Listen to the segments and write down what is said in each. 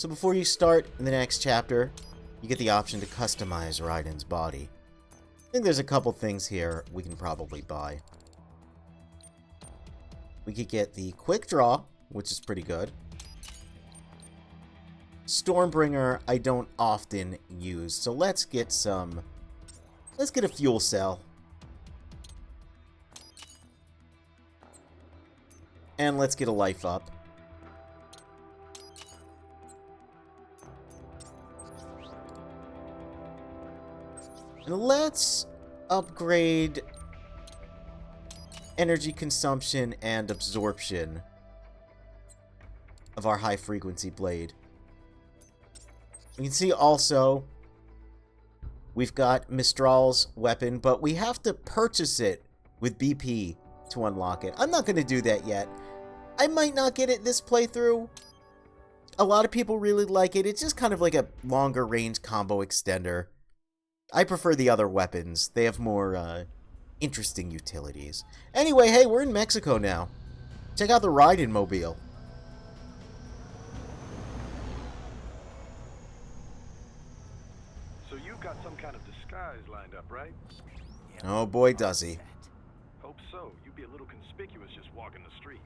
So before you start in the next chapter, you get the option to customize Raiden's body. I think there's a couple things here we can probably buy. We could get the Quick Draw, which is pretty good. Stormbringer I don't often use, so let's get some... Let's get a fuel cell. And let's get a life up. And let's upgrade energy consumption and absorption of our high frequency blade. You can see also we've got Mistral's weapon, but we have to purchase it with BP to unlock it. I'm not going to do that yet. I might not get it this playthrough. A lot of people really like it. It's just kind of like a longer range combo extender. I prefer the other weapons. They have more interesting utilities. Anyway, hey, we're in Mexico now. Check out the Raiden mobile. So you've got some kind of disguise lined up, right? Oh boy, does he. Hope so. You'd be a little conspicuous just walking the streets.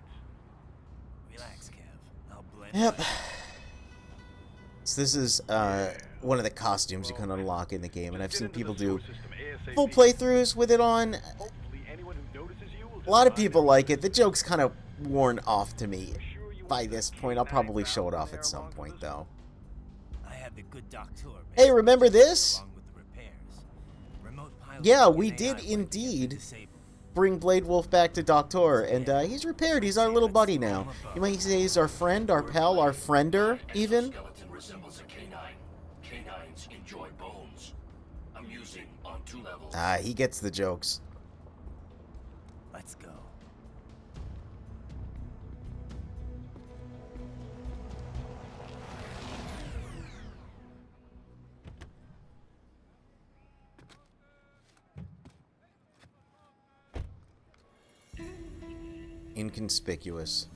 Relax, Kev. I'll blend. Yep. So this is one of the costumes you can unlock in the game, and I've seen people do full playthroughs with it on. A lot of people like it. The joke's kind of worn off to me by this point. I'll probably show it off at some point, though. I have the good doctor. Hey, remember this? Yeah, we did indeed bring Blade Wolf back to Doctor, and he's repaired. He's our little buddy now. You might say he's our friend, our pal, our friender, even. Resembles a canine. Canines enjoy bones. Amusing on 2 levels. Ah, he gets the jokes. Let's go. Inconspicuous.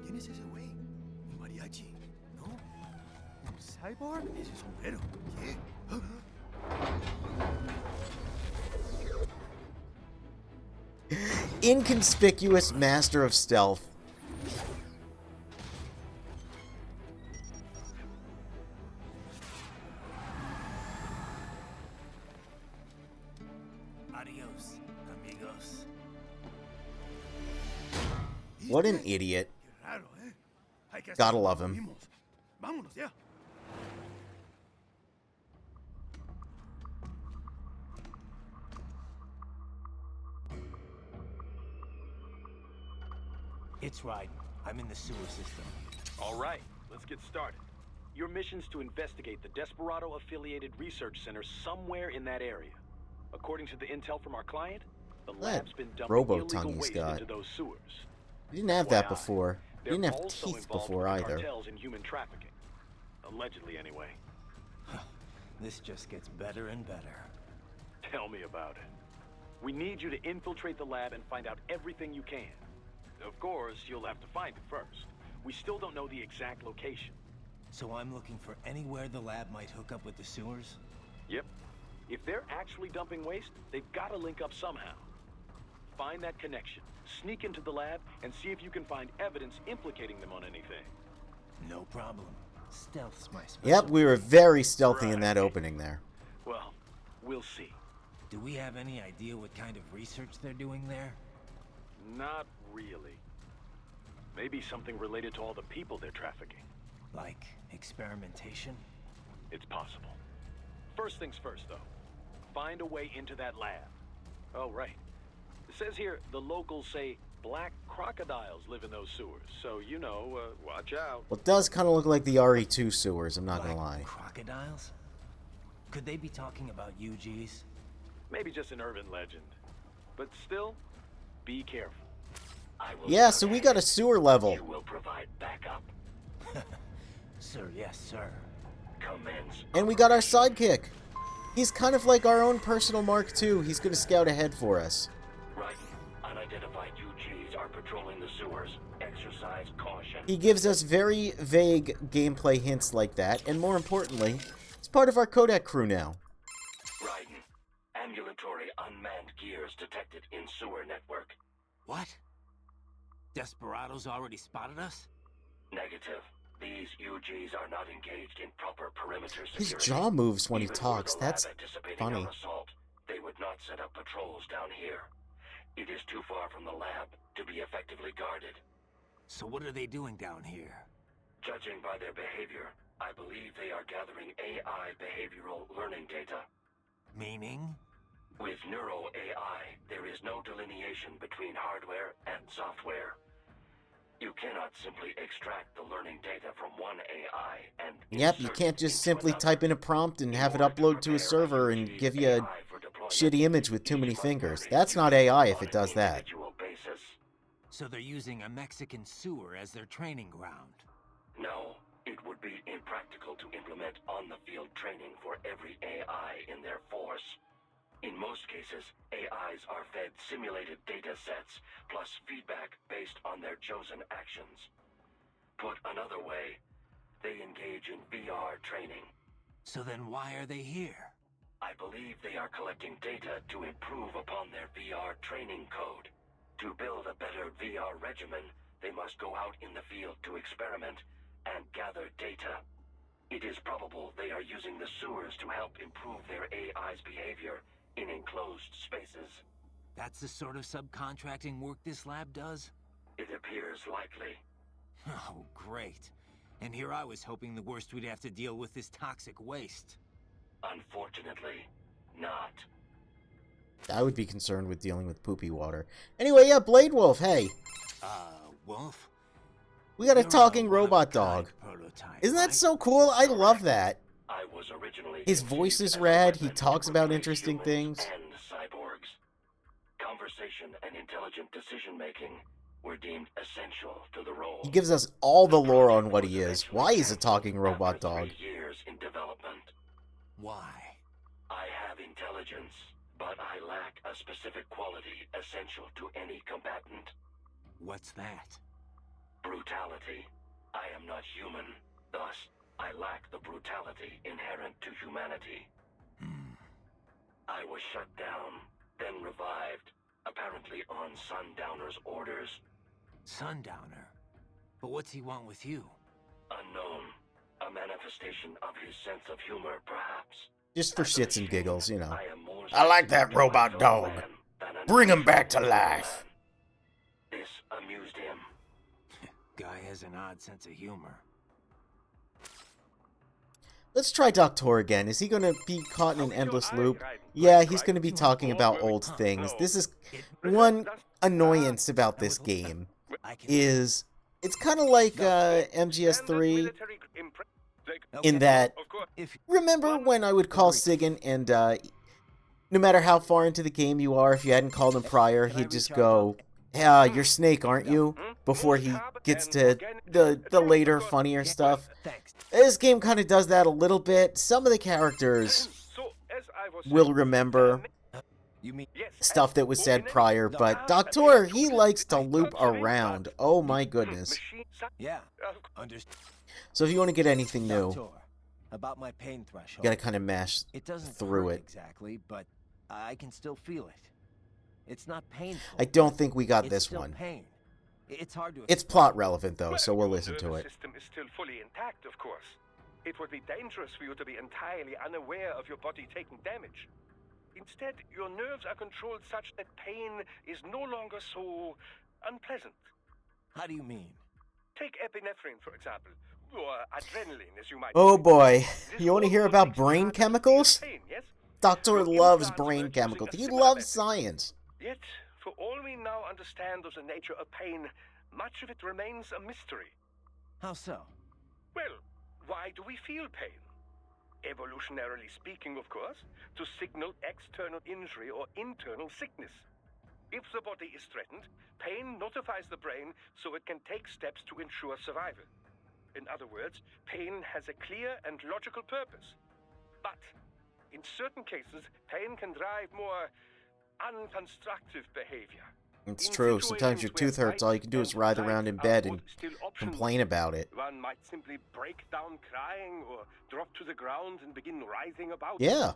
¿Quién es ese güey? ¿Un mariachi? ¿No? ¿Un cyborg? Ese sombrero. ¿Qué? Inconspicuous master of stealth. Adios, amigos. What an idiot. Gotta love him. Vámonos ya. It's Raiden. I'm in the sewer system. All right, let's get started. Your mission's to investigate the Desperado-affiliated research center somewhere in that area. According to the intel from our client, the lab's been dumping illegal waste into those sewers. We didn't have that before. We didn't have also teeth involved before with either. cartels and human trafficking. Allegedly, anyway. This just gets better and better. Tell me about it. We need you to infiltrate the lab and find out everything you can. Of course, you'll have to find it first. We still don't know the exact location. So I'm looking for anywhere the lab might hook up with the sewers? Yep. If they're actually dumping waste, they've got to link up somehow. Find that connection, sneak into the lab, and see if you can find evidence implicating them on anything. No problem. Stealth's my specialty. Yep, we were very stealthy in that opening there. Well, we'll see. Do we have any idea what kind of research they're doing there? Not really. Maybe something related to all the people they're trafficking. Like experimentation? It's possible. First things first, though. Find a way into that lab. Oh, right. It says here the locals say black crocodiles live in those sewers, so, you know, watch out. Well, it does kind of look like the RE2 sewers, I'm not gonna lie. Crocodiles? Could they be talking about UGs? Maybe just an urban legend. But still, be careful. Yeah, so we got a sewer level. You will provide backup. Sir, yes, sir. Commence. And we got our sidekick. He's kind of like our own personal Mark II. He's gonna scout ahead for us. Right. Unidentified UGs are patrolling patrolling the sewers. Exercise caution. He gives us very vague gameplay hints like that, and more importantly, he's part of our Kodak crew now. Raiden. Ambulatory unmanned gears detected in sewer network. What? Desperados already spotted us? Negative. These UGs are not engaged in proper perimeter security. His jaw moves when he Even talks. were the lab That's anticipating funny. our assault, they would not set up patrols down here. It is too far from the lab to be effectively guarded. So what are they doing down here? Judging by their behavior, I believe they are gathering AI behavioral learning data. Meaning? With Neuro AI, there is no delineation between hardware and software. You cannot simply extract the learning data from one AI and Yep, you insert can't it just into simply another. type in a prompt and have it In order upload to a prepare server and UG's give you a AI for deployment, shitty image with too each many must fingers. learn That's its not use AI if on it an does that. individual basis. So they're using a Mexican sewer as their training ground. No, it would be impractical to implement on-the-field training for every AI in their force. In most cases, AIs are fed simulated data sets, plus feedback based on their chosen actions. Put another way, they engage in VR training. So then why are they here? I believe they are collecting data to improve upon their VR training code. To build a better VR regimen, they must go out in the field to experiment and gather data. It is probable they are using the sewers to help improve their AI's behavior in enclosed spaces. That's the sort of subcontracting work this lab does? It appears likely. Oh, great. And here I was hoping the worst we'd have to deal with is toxic waste. Unfortunately, not. I would be concerned with dealing with poopy water. Anyway, yeah, Blade Wolf, hey. Wolf? We got a You're talking robot one-of-a-kind dog. prototype, Isn't that right? so cool? I love that. I was originally His voice conceived is as a rad, he weapon talks to about replace interesting humans things. and cyborgs. Conversation and intelligent decision-making were deemed essential to the role. He gives us all the lore on what project he was is. Why he's a eventually talking canceled robot after dog. 3 years in development. Why? I have intelligence, but I lack a specific quality essential to any combatant. What's that? Brutality. I am not human. Thus, I lack the brutality inherent to humanity. I was shut down, then revived, apparently on Sundowner's orders. Sundowner? But what's he want with you? Unknown. A manifestation of his sense of humor, perhaps. Just for As a shits and machine, giggles, you know. I am more I like that sensitive to my robot fellow dog. man than an Bring him actual back to fellow life. man. This amused him. Guy has an odd sense of humor. Let's try Doctor again. Is he going to be caught in an endless loop? Yeah, he's going to be talking about old things. This is one annoyance about this game. I can... Is it's kind of like MGS3 in Okay. that, If remember when I would call Sigan and no matter how far into the game you are, if you hadn't called him prior, he'd just go, you're Snake, aren't you? Before he gets to the later, funnier stuff. Thanks. This game kind of does that a little bit. Some of the characters will remember You mean... stuff that was said prior, but Doctor, he likes to loop around. Oh my goodness. Yeah. Understood. So if you want to get anything new, Doctor, about my pain threshold. you gotta kind of mash It doesn't through hurt it. exactly, but I can still feel it. It's not painful. I don't think we got It's this still one. Pain. It's hard to It's plot relevant though, so we'll listen to it. The system is still fully intact, of course. It would be dangerous for you to be entirely unaware of your body taking damage. Instead, your nerves are controlled such that pain is no longer so unpleasant. How do you mean? Take epinephrine, for example, or adrenaline, as you might Oh call it. boy, This you want to hear hormone about makes it brain harder to feel chemicals? pain, yes? Doctor Your loves implants brain work using chemicals. a He similar loves method. science. Yet, for all we now understand of the nature of pain, much of it remains a mystery. How so? Well, why do we feel pain? Evolutionarily speaking, of course, to signal external injury or internal sickness. If the body is threatened, pain notifies the brain so it can take steps to ensure survival. In other words, pain has a clear and logical purpose. But in certain cases, pain can drive more unconstructive behavior. It's In true. Sometimes your situations where tooth hurts, all you can do fight is and writhe flight around in are bed both and still options, complain about it. one might simply break down crying or drop to the ground and begin writhing about. Yeah. This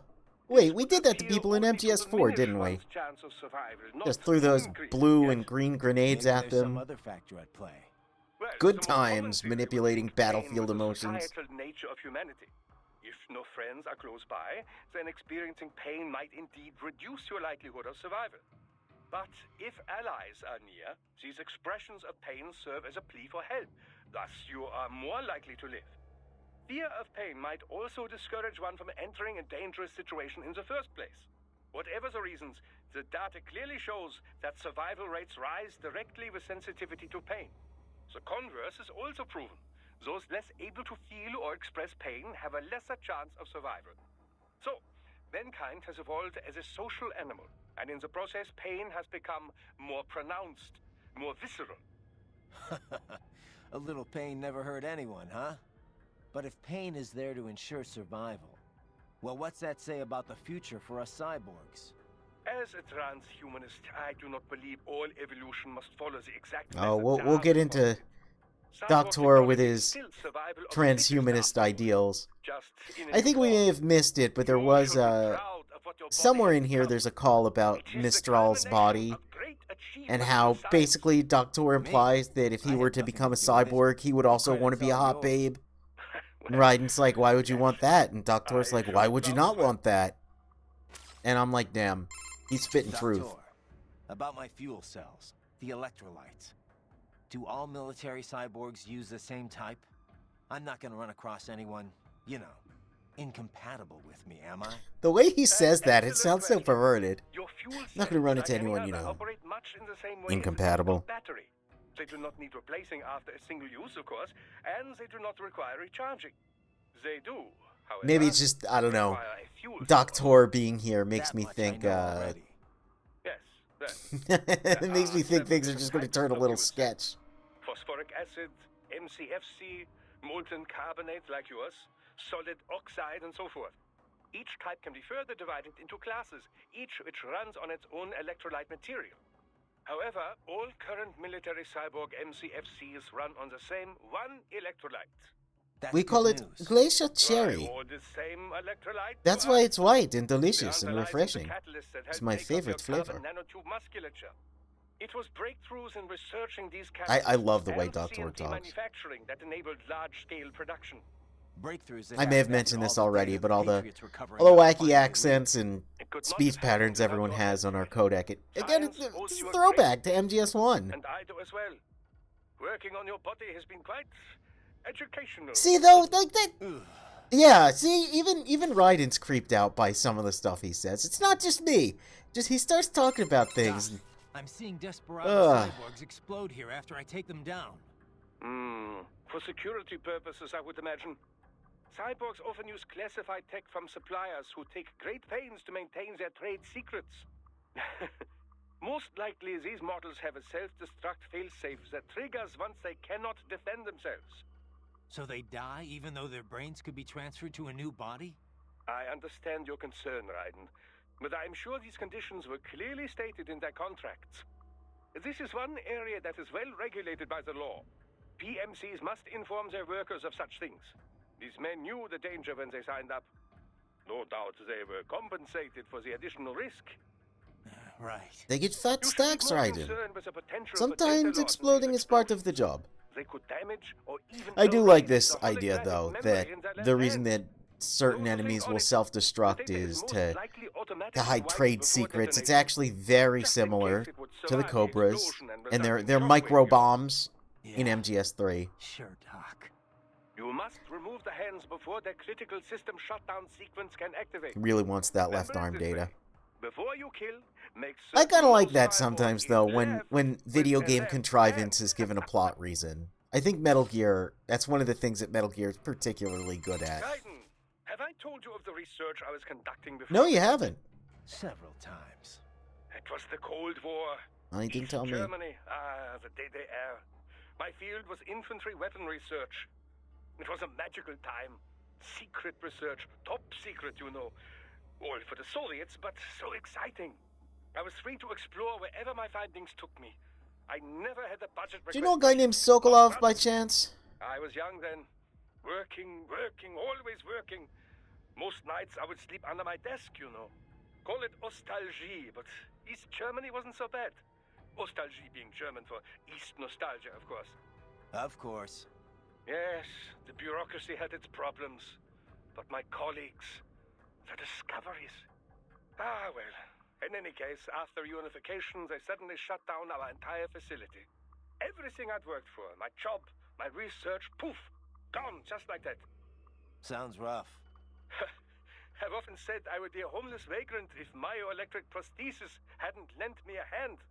Wait, we would did that to appear people in only to MGS4, diminish didn't we? one's chance of survival, not Just threw those increase blue it. and green grenades Maybe at there's some them. other factor at play. Well, Good the more common times theory would manipulating link pain battlefield with the emotions. societal nature of humanity. If no friends are close by, then experiencing pain might indeed reduce your likelihood of survival. But if allies are near, these expressions of pain serve as a plea for help. Thus, you are more likely to live. Fear of pain might also discourage one from entering a dangerous situation in the first place. Whatever the reasons, the data clearly shows that survival rates rise directly with sensitivity to pain. The converse is also proven. Those less able to feel or express pain have a lesser chance of survival. So, mankind has evolved as a social animal, and in the process, pain has become more pronounced, more visceral. A little pain never hurt anyone, huh? But if pain is there to ensure survival, well, what's that say about the future for us cyborgs? As a transhumanist, I do not believe all evolution must follow the exact Oh, method we'll get Darwin into followed. Cyborg Doctor with technology his is still survival of the transhumanist fittest, after all. ideals. Just in a I new think we form. may have missed it, but there You was should be proud of what your body somewhere has in here become. there's a call about It is the Mistral's culmination body of great achievements and in how science. basically Doctor implies that if he I were had to nothing become a to do with it. cyborg, he would also want to Credit's be a all hot yours. babe. And Well, Raiden's like, why would you want that? And Doctor's I like, why should would you love not it. want that? And I'm like, damn, he's spitting truth. Doctor, about my fuel cells, the electrolytes. Do all military cyborgs use the same type? I'm not gonna run across anyone, you know, incompatible with me, am I? The way he says that, it excellent sounds so question. perverted. Your fuel Not gonna run cells, into like any anyone, you other, know, operate much in the same way as a incompatible. typical battery. They do not need replacing after a single use, of course, and they do not require recharging. They do, however. Maybe it's just, I don't know, require a fuel cell. Doctor being here makes That me much I think, know already. Yes, it makes me think things are just going to turn a little Fuel cell. sketch. Phosphoric acid, MCFC, molten carbonate like yours, solid oxide, and so forth. Each type can be further divided into classes, each which runs on its own electrolyte material. However, all current military cyborg MCFCs run on the same one electrolyte. That's We call good it news. Glacier Why, Cherry. all the same electrolyte? That's to why us? it's white and They are delicious and the refreshing. catalysts that It's help my make up favorite your flavor. carbon nanotube musculature. It was breakthroughs in researching these I love the catalysts way and Doctor CNC talks. manufacturing that enabled large-scale production. Breakthroughs that I may have happened mentioned after this all the already, data but the all the Patriots were covering the up wacky finally accents and It could not speech have patterns happened everyone without your has on our help. codec. Again, Science it's owes a you a throwback to great MGS1. And I do as well. Working on your body has been quite educational. See, though, like that... Ugh. Yeah, see, even Raiden's creeped out by some of the stuff he says. It's not just me. Just he starts talking about things. Doc, I'm seeing desperado Ugh. cyborgs explode here after I take them down. For security purposes, I would imagine. Cyborgs often use classified tech from suppliers who take great pains to maintain their trade secrets. Most likely, these models have a self-destruct failsafe that triggers once they cannot defend themselves. So they die even though their brains could be transferred to a new body? I understand your concern, Raiden, but I am sure these conditions were clearly stated in their contracts. This is one area that is well regulated by the law. PMCs must inform their workers of such things. These men knew the danger when they signed up. No doubt they were compensated for the additional risk. Right. They get fat You should be stacks, more Raiden. concerned with the potential for data Sometimes loss in exploding these is part of explosions. the job. They could damage or even I do erase like this the idea, holographic though, memory that in their left the reason hand. that certain Those who enemies think will on it, self-destruct the data is most to likely automatically hide wiped trade before secrets. It's detonation, actually very just in similar case it would to the survive Cobras explosion and their resulting shockwave micro unit. bombs in Yeah. MGS3. Sure, Doc. You must remove the hands before the critical system shutdown sequence can activate. He really wants that left Remember it arm this data. way. Before you kill, make I certain kind of like no that cyborg sometimes, is though, left when with video a game left contrivance hand. is given a plot reason. I think Metal Gear, that's one of the things that Metal Gear is particularly good at. Raiden, have I told you of the research I was conducting before? No, you haven't. Several times. It was the Cold War. Oh, you didn't East tell me. Germany, the DDR. My field was infantry weapon research. It was a magical time. Secret research, top secret, you know. All for the Soviets, but so exciting. I was free to explore wherever my findings took me. I never had a budget. Do you know a guy named Sokolov by chance? I was young then. Working, always working. Most nights I would sleep under my desk, you know. Call it nostalgie, but East Germany wasn't so bad. Nostalgie being German for East nostalgia, of course. Of course. Yes, the bureaucracy had its problems. But my colleagues, the discoveries. Ah, well. In any case, after unification, they suddenly shut down our entire facility. Everything I'd worked for, my job, my research, poof, gone just like that. Sounds rough. I've often said I would be a homeless vagrant if myoelectric prosthesis hadn't lent me a hand.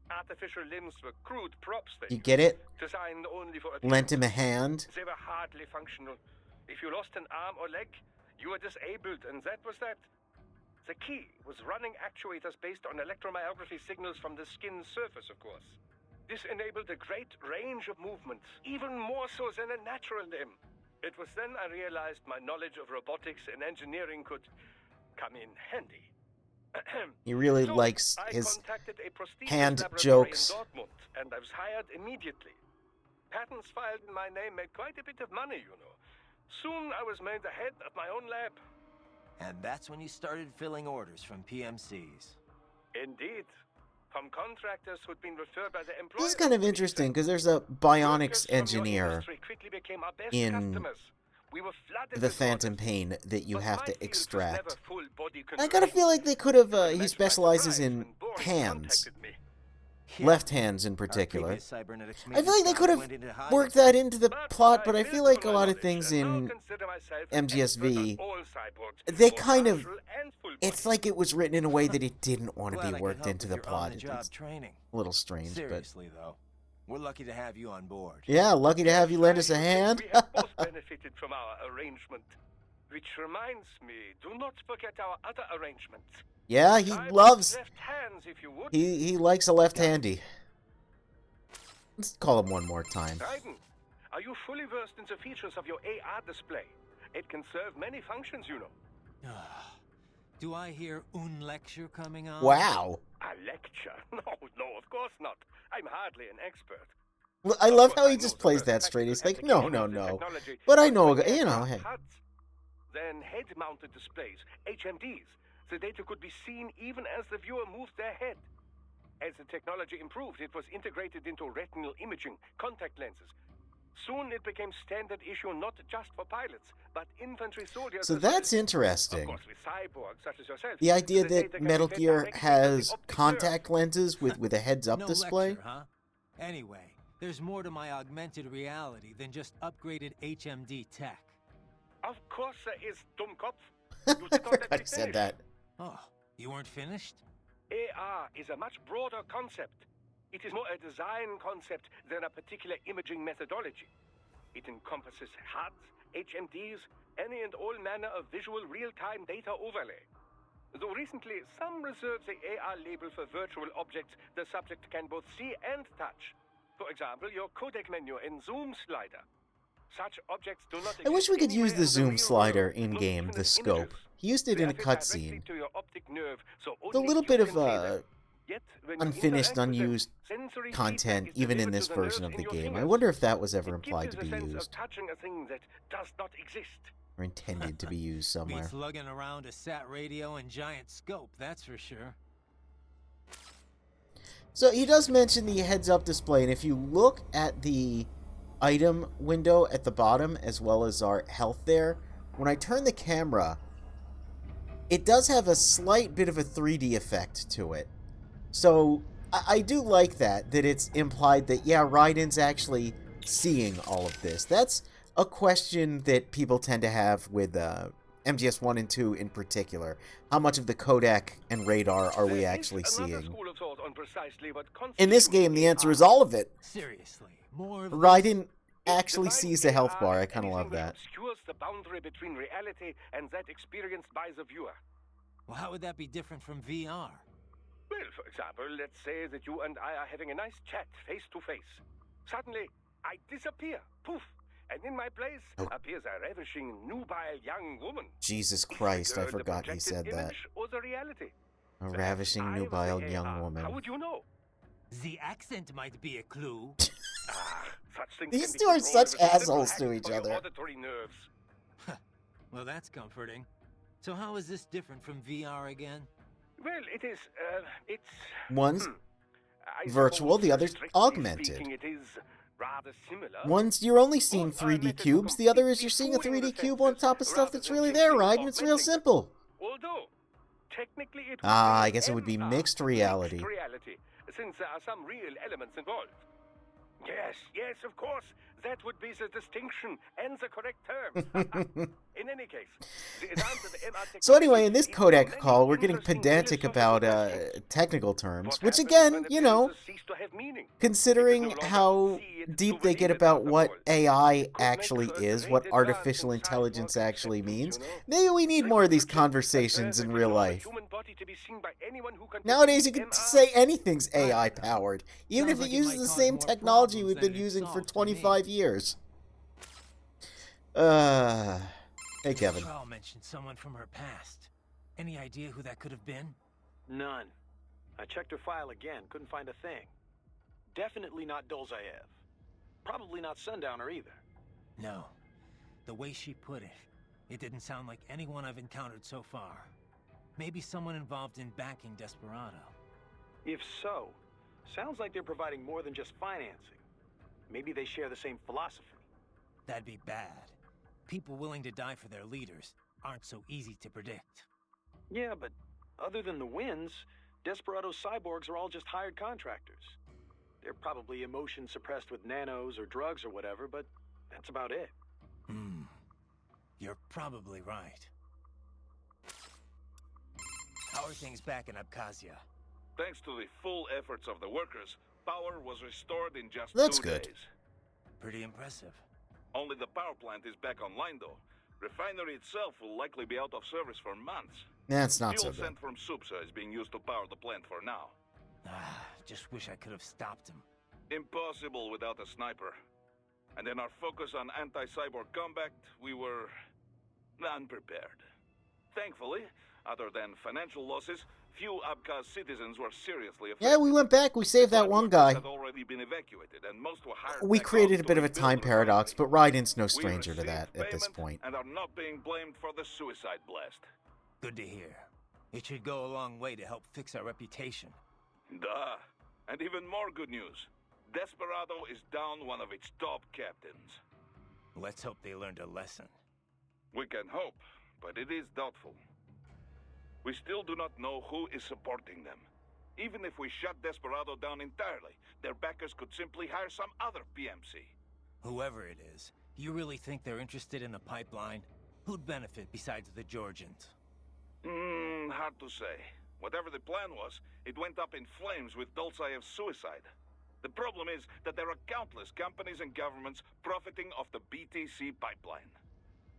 Artificial limbs were crude props then. You get it? Designed only for Lent him a hand? They were hardly functional. If you lost an arm or leg, you were disabled, and that was that. The key was running actuators based on electromyography signals from the skin's surface, of course. This enabled a great range of movement, even more so than a natural limb. It was then I realized my knowledge of robotics and engineering could come in handy. He really So, likes I his contacted a prosthesis hand laboratory jokes. in Dortmund, and I was hired immediately. Patents filed in my name made quite a bit of money, you know. Soon I was made the head of my own lab. And that's when you started filling orders from PMCs. Indeed. From contractors who'd been referred by the employer. This is kind of interesting because there's a bionics Workers from your engineer industry quickly became our best in customers. We were flooded the with Phantom orders. Pain that you But have my to field was extract. never full body I gotta constrained. feel like they could have, he Imagine my specializes surprise in when Boris hands. contacted me. Left hands in Our particular. previous cybernetics I feel like they media could have went into hiding. worked that into the But plot, but I built feel like a on my lot of knowledge, things and now in consider myself an MGSV, expert on all cyborgs, they both kind of, partial and full it's body. like it was written in a way that it didn't want to Glad I be could worked help into with the your plot. on-the-job It's training. a little strange, but Seriously, though, we're lucky to have you on board. yeah, lucky to have you lend us a I should hand. think we have both benefited from our arrangement. Which reminds me, do not forget our other arrangement. Yeah, he Cyborg's loves, left hands, if you would. he likes a left-handy. Let's call him one more time. Raiden, are you fully versed in the features of your AR display? It can serve many functions, you know. Do I hear un lecture coming on? Wow. A lecture? No, of course not. I'm hardly an expert. I Of love course, how I he know just the plays first that straight. He's like, practical no, no, application of no. the technology But I was know, when you know, aircraft hey. HUDs, then head-mounted displays, HMDs. The data could be seen even as the viewer moved their head. As the technology improved, it was integrated into retinal imaging, contact lenses. Soon it became standard issue not just for pilots, but infantry soldiers. So as well. that's Of interesting. course, with cyborgs such as yourself. The idea data that can be Metal fed Gear directly into the has optic nerve. contact lenses with a heads-up No display. lecture, huh? Anyway, there's more to my augmented reality than just upgraded HMD tech. Of course there is, Dummkopf. I You did not let forgot me he said finish. that. Oh, you weren't finished? AR is a much broader concept. It is more a design concept than a particular imaging methodology. It encompasses HUDs, HMDs, any and all manner of visual real-time data overlay. Though recently, some reserve the AR label for virtual objects the subject can both see and touch. For example, your codec menu and zoom slider. Such objects do not I wish we could exist use anywhere the in zoom real slider world, no in-game, even the as scope. images. He used it They in a are fed directly cutscene. to your optic nerve, so With a only little you bit can of see them. Yet, when you unfinished, interact with them, unused sensory content, feedback is even in delivered this to the version nerves of the in your game. I fingers. wonder if that was ever It implied gives to you be a sense used, of touching a thing that does not exist. or intended to be used somewhere. Beats lugging around a sat radio and giant scope, that's for sure. So he does mention the heads-up display, and if you look at the item window at the bottom, as well as our health there, when I turn the camera, it does have a slight bit of a 3D effect to it. So I do like that it's implied that, yeah, Raiden's actually seeing all of this. That's a question that people tend to have with MGS 1 and 2 in particular. How much of the codec and radar are we There is actually another seeing? school of thought on precisely what In this constitutes game, the answer is AR. all of it. Seriously, more of Raiden It actually defines sees the health AR bar. I as kind of anything love which that. obscures the boundary between reality and that experienced by the viewer. Well, how would that be different from VR? Well, for example, let's say that you and I are having a nice chat face to face. Suddenly, I disappear. Poof. And in my place Oh. appears a ravishing, nubile young woman. Jesus Is the Christ, I girl the forgot he projected said that. image or the reality? A Perhaps ravishing, I'm the nubile AI. young woman. How would you know? The accent might be a clue. Such things These can be two are controlled such with a simple assholes hack to each of your other. auditory nerves. Well, that's comforting. So how is this different from VR again? Well, it is, it's... One's I virtual, suppose, the other's strictly augmented. speaking, it is rather similar. One's you're only seeing But our 3D methods cubes, the other is you're seeing a completely 3D cube fooling on the top of stuff senses that's rather really than there, simply right? And it's real augmenting them. simple. Although, technically it would Ah, be I guess it would be MR, mixed reality. Mixed reality, since there are some real elements involved. Yes, of course. That would be the distinction and the correct term. In any case, the advance of the MR So anyway, in this technology leads codec to many call, we're getting interesting pedantic philosophical about questions. technical terms, What which happens again, when you know, appearances cease to have meaning? considering People no longer how see it deep to they get believe it about after what all. AI Could actually make is, first what rated artificial advance in intelligence cyborg actually acceptance, means, you know? maybe we need more of these Researchers conversations have in learned real to allow a life. human body to be seen by anyone who can Nowadays, you perceive can MR. say anything's AI powered, even Sounds if it like it uses might the cause same more technology problems we've than been it using for solves to me. 25 years. Hey, Kevin. Carl mentioned someone from her past. Any idea who that could have been? None. I checked her file again, couldn't find a thing. Definitely not Dolzaev. Probably not Sundowner either. No. The way she put it, it didn't sound like anyone I've encountered so far. Maybe someone involved in backing Desperado. If so, sounds like they're providing more than just financing. Maybe they share the same philosophy. That'd be bad. People willing to die for their leaders aren't so easy to predict. Yeah, but other than the wins, Desperado's cyborgs are all just hired contractors. They're probably emotion suppressed with nanos or drugs or whatever, but that's about it. You're probably right. How are things back in Abkhazia? Thanks to the full efforts of the workers, power was restored in just That's 2 good. days. Pretty impressive. Only the power plant is back online though. Refinery itself will likely be out of service for months. That's not so Fuel good. sent from Supsa is being used to power the plant for now. Just wish I could have stopped him. Impossible without a sniper. And in our focus on anti-cyborg combat, we were unprepared. Thankfully, other than financial losses, few Abkhaz citizens were seriously affected. Yeah, we went back, we saved that Plant one workers guy. had already been evacuated, and most were hired We back created on a bit to of a rebuild time the paradox, but refinery. Raiden's no We stranger to received that at this payment point. and are not being blamed for the suicide blast. Good to hear. It should go a long way to help fix our reputation. Duh. And even more good news. Desperado is down one of its top captains. Let's hope they learned a lesson. We can hope, but it is doubtful. We still do not know who is supporting them. Even if we shut Desperado down entirely, their backers could simply hire some other PMC. Whoever it is, you really think they're interested in the pipeline? Who'd benefit besides the Georgians? Hard to say. Whatever the plan was, it went up in flames with Dolzaev's suicide. The problem is that there are countless companies and governments profiting off the BTC pipeline.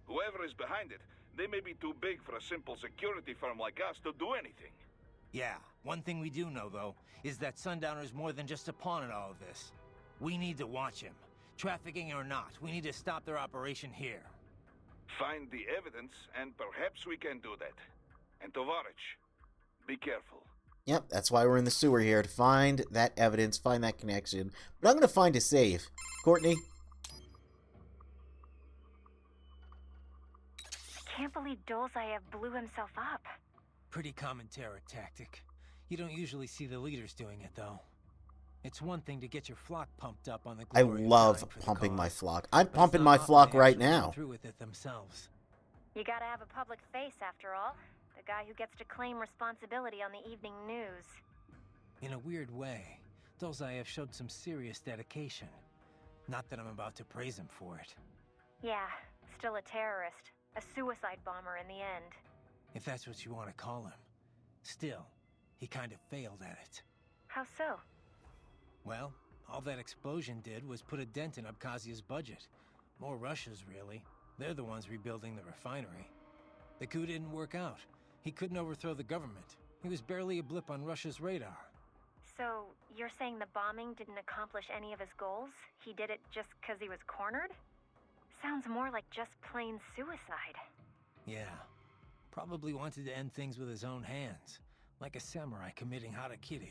Whoever is behind it, they may be too big for a simple security firm like us to do anything. Yeah, one thing we do know, though, is that Sundowner's more than just a pawn in all of this. We need to watch him. Trafficking or not, we need to stop their operation here. Find the evidence, and perhaps we can do that. And Tovarich, be careful. Yep, that's why we're in the sewer here, to find that evidence, find that connection. But I'm going to find a save. Courtney? I can't believe Dolzaev blew himself up. Pretty common terror tactic. You don't usually see the leaders doing it, though. It's one thing to get your flock pumped up on the I glory of love dying for the pumping my cause, flock. I'm but it's pumping not my often flock they right actually go now. through with it themselves. You gotta have a public face, after all. The guy who gets to claim responsibility on the evening news. In a weird way, Dolzaev showed some serious dedication. Not that I'm about to praise him for it. Yeah, still a terrorist. A suicide bomber in the end. If that's what you want to call him. Still, he kind of failed at it. How so? Well, all that explosion did was put a dent in Abkhazia's budget. More Russia's, really. They're the ones rebuilding the refinery. The coup didn't work out. He couldn't overthrow the government. He was barely a blip on Russia's radar. So, you're saying the bombing didn't accomplish any of his goals? He did it just because he was cornered? Sounds more like just plain suicide. Yeah. Probably wanted to end things with his own hands. Like a samurai committing harakiri.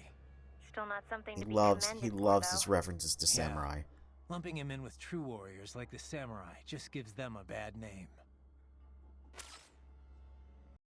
Still not something He to be loves commended for, his though. references to Yeah. samurai. Lumping him in with true warriors like the samurai just gives them a bad name.